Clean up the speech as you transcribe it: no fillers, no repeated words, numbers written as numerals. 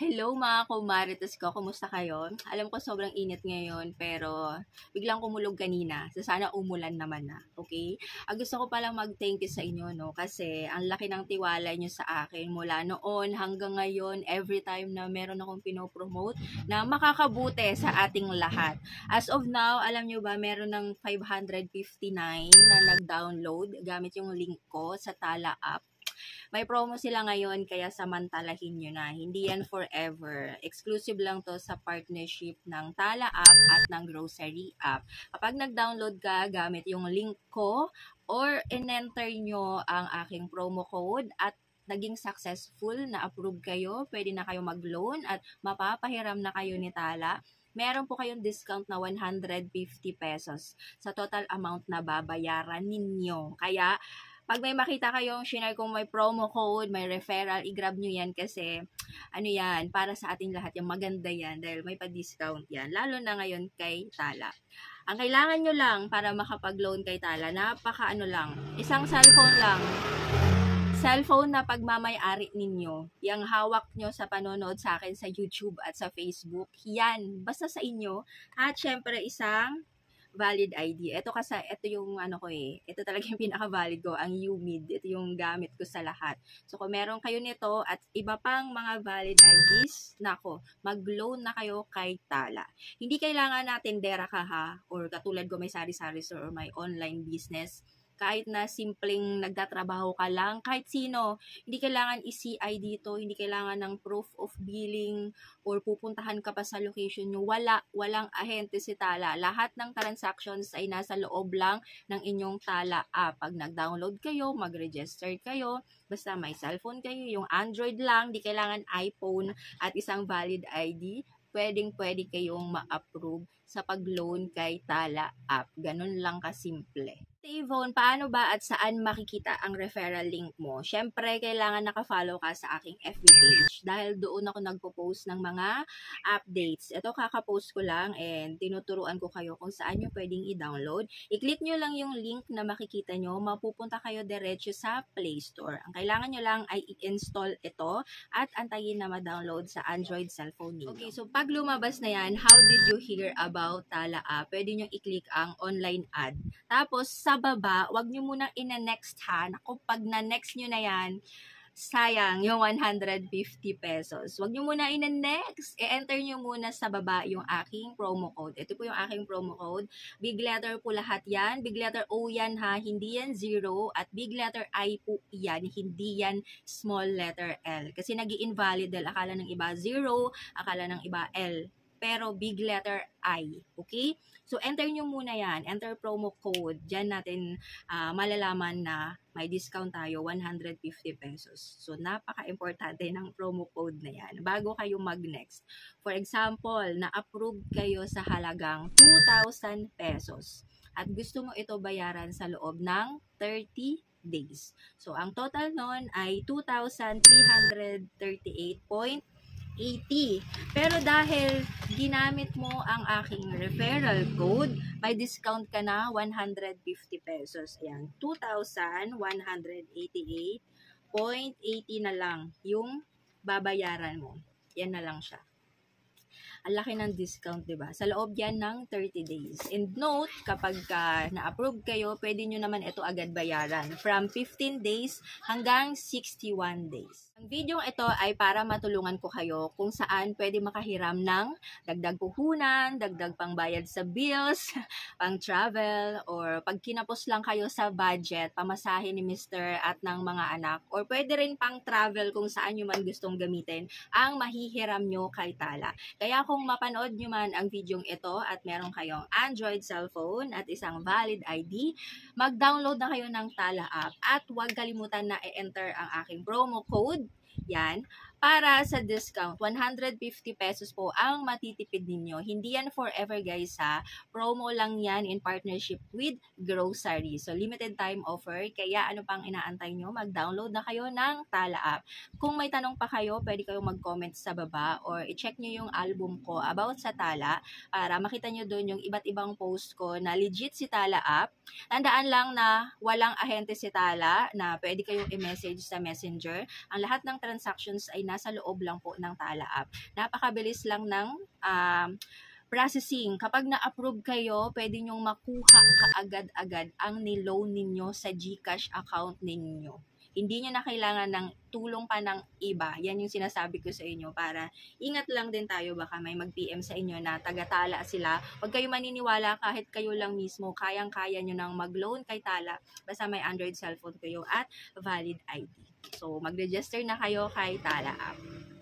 Hello mga kumarites ko, kumusta kayo? Alam ko sobrang init ngayon pero biglang kumulog kanina. So sana umulan naman na, okay? Gusto ko palang mag-thank you sa inyo, no? Kasi ang laki ng tiwala nyo sa akin mula noon hanggang ngayon, every time na meron akong pinopromote na makakabuti sa ating lahat. As of now, alam nyo ba, meron ng 559 na nag-download gamit yung link ko sa Tala app. May promo sila ngayon kaya samantalahin nyo na. Hindi yan forever. Exclusive lang to sa partnership ng Tala app at ng grocery app. Kapag nag-download ka gamit yung link ko or in-enter nyo ang aking promo code at naging successful na approve kayo, pwede na kayo mag-loan at mapapahiram na kayo ni Tala, meron po kayong discount na 150 pesos sa total amount na babayaran ninyo. Kaya pag may makita kayong share kung may promo code, may referral, i-grab nyo yan kasi ano yan, para sa ating lahat yung maganda yan dahil may pa-discount yan. Lalo na ngayon kay Tala. Ang kailangan nyo lang para makapag-loan kay Tala, lang, isang cellphone lang. Cellphone na pagmamay-ari ninyo, yung hawak nyo sa panonood sa akin sa YouTube at sa Facebook, yan, basta sa inyo. At syempre isang valid ID. Ito kasi, ito yung ito talaga yung pinaka-valid ko, ang UMID. Ito yung gamit ko sa lahat. So, kung meron kayo nito at iba pang mga valid IDs, nako, mag-loan na kayo kay Tala. Hindi kailangan natin dera ka ha, or katulad ko may sari-sari store or may online business. Kahit na simpleng nagtatrabaho ka lang, kahit sino, hindi kailangan i-CI dito, hindi kailangan ng proof of billing or pupuntahan ka pa sa location nyo. Walang ahente si Tala. Lahat ng transactions ay nasa loob lang ng inyong Tala app. Pag nag-download kayo, mag-register kayo, basta may cellphone kayo, yung Android lang, di kailangan iPhone at isang valid ID, pwedeng-pwede kayong ma-approve sa pag-loan kay Tala app. Ganun lang kasimple. Yvonne, paano ba at saan makikita ang referral link mo? Siyempre, kailangan nakafollow ka sa aking FB page dahil doon ako nagpo-post ng mga updates. Ito kakapost ko lang and tinuturuan ko kayo kung saan nyo pwedeng i-download. I-click nyo lang yung link na makikita nyo, mapupunta kayo diretso sa Play Store. Ang kailangan nyo lang ay i-install ito at antayin na ma-download sa Android cellphone ninyo. Okay, so pag lumabas na yan, how did you hear about Tala app? Pwede nyo i-click ang online ad. Tapos, sa baba, wag nyo munang ina-next ha. Naku, pag na-next nyo na yan, sayang yung 150 pesos. Wag nyo muna ina-next. I-enter nyo muna sa baba yung aking promo code. Ito po yung aking promo code. Big letter po lahat yan. Big letter O yan ha. Hindi yan 0. At big letter I po yan. Hindi yan small letter L. Kasi nag-i-invalid dahil akala ng iba 0, akala ng iba L. Pero big letter I. Okay? So, enter nyo muna yan. Enter promo code. Diyan natin malalaman na may discount tayo, 150 pesos. So, napaka-importante ng promo code na yan bago kayo mag-next. For example, na-approve kayo sa halagang 2,000 pesos. At gusto mo ito bayaran sa loob ng 30 days. So, ang total nun ay 2,338.80. Pero dahil ginamit mo ang aking referral code, may discount ka na 150 pesos. Ayan, 2,188.80 na lang yung babayaran mo. Yan na lang siya. Ang laki ng discount, diba? Sa loob yan ng 30 days. And note, kapag na-approve kayo, pwede nyo naman ito agad bayaran. From 15 days hanggang 61 days. Ang video ito ay para matulungan ko kayo kung saan pwede makahiram ng dagdag puhunan, dagdag pangbayad sa bills, pang travel, or pag kinapos lang kayo sa budget, pamasahe ni Mr. at ng mga anak, or pwede rin pang travel kung saan nyo man gustong gamitin ang mahihiram nyo kay Tala. Kaya kung mapanood nyo man ang video ito at meron kayong Android cellphone at isang valid ID, mag-download na kayo ng Tala app at huwag kalimutan na i-enter ang aking promo code. Yan, para sa discount, 150 pesos po ang matitipid ninyo. Hindi yan forever guys ha. Promo lang yan in partnership with grocery. So, limited time offer. Kaya ano pang inaantay nyo? Mag-download na kayo ng Tala app. Kung may tanong pa kayo, pwede kayong mag-comment sa baba or i-check nyo yung album ko about sa Tala para makita nyo doon yung iba't ibang post ko na legit si Tala app. Tandaan lang na walang ahente si Tala na pwede kayong i-message sa messenger. Ang lahat ng transactions ay nasa loob lang po ng Tala app. Napakabilis lang ng processing. Kapag na-approve kayo, pwede nyong makuha kaagad-agad ang niloan ninyo sa GCash account ninyo. Hindi nyo na kailangan ng tulong pa ng iba. Yan yung sinasabi ko sa inyo para ingat lang din tayo. Baka may mag-PM sa inyo na taga-Tala sila. Huwag kayo maniniwala kahit kayo lang mismo. Kayang-kaya nyo nang mag-loan kay Tala. Basta may Android cellphone kayo at valid ID. So, mag-register na kayo kay Tala app.